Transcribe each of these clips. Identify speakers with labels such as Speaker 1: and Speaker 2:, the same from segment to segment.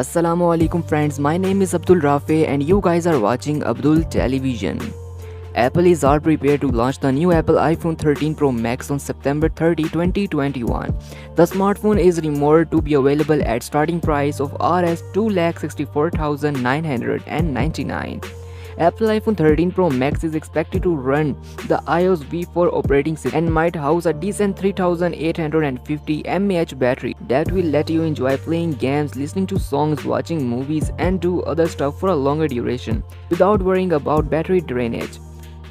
Speaker 1: Assalamu alaikum friends, my name is Abdul Rafe and you guys are watching Abdul Television. Apple is all prepared to launch the new Apple iPhone 13 Pro Max on September 30, 2021. The smartphone is rumored to be available at starting price of Rs 2,64,999. Apple iPhone 13 Pro Max is expected to run the iOS v4 operating system and might house a decent 3850 mAh battery that will let you enjoy playing games, listening to songs, watching movies and do other stuff for a longer duration without worrying about battery drainage.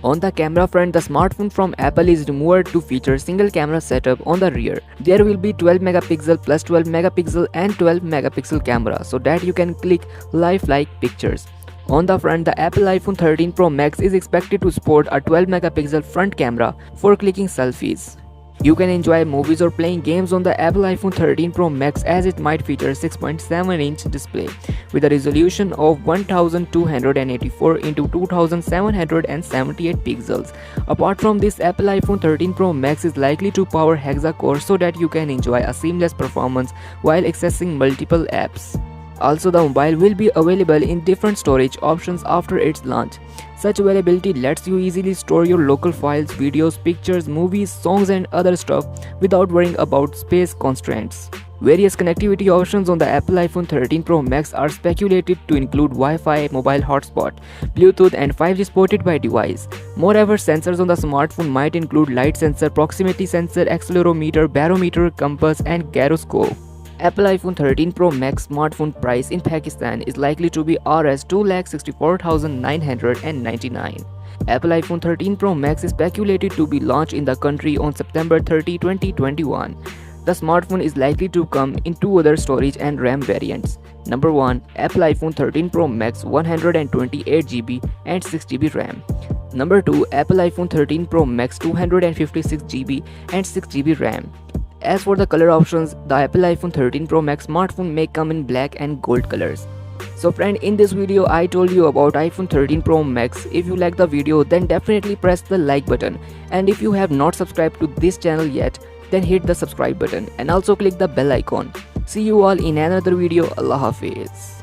Speaker 1: On the camera front, the smartphone from Apple is rumored to feature single camera setup on the rear. There will be 12 megapixel plus 12 megapixel and 12 megapixel camera so that you can click lifelike pictures. On the front, the Apple iPhone 13 Pro Max is expected to sport a 12 megapixel front camera for clicking selfies. You can enjoy movies or playing games on the Apple iPhone 13 Pro Max as it might feature 6.7-inch display with a resolution of 1284 into 2778 pixels. Apart from this, Apple iPhone 13 Pro Max is likely to power hexa-core so that you can enjoy a seamless performance while accessing multiple apps. Also, the mobile will be available in different storage options after its launch. Such availability lets you easily store your local files, videos, pictures, movies, songs and other stuff without worrying about space constraints. Various connectivity options on the Apple iPhone 13 Pro Max are speculated to include Wi-Fi, mobile hotspot, Bluetooth and 5G supported by device. Moreover, sensors on the smartphone might include light sensor, proximity sensor, accelerometer, barometer, compass and gyroscope. Apple iPhone 13 Pro Max smartphone price in Pakistan is likely to be Rs 2,64,999. Apple iPhone 13 Pro Max is speculated to be launched in the country on September 30, 2021. The smartphone is likely to come in two other storage and RAM variants. Number 1. Apple iPhone 13 Pro Max 128GB and 6GB RAM. Number 2. Apple iPhone 13 Pro Max 256GB and 6GB RAM. As for the color options, the Apple iPhone 13 Pro Max smartphone may come in black and gold colors. So friend, in this video I told you about iPhone 13 Pro Max. If you like the video, then definitely press the like button. And if you have not subscribed to this channel yet, then hit the subscribe button and also click the bell icon. See you all in another video. Allah Hafiz.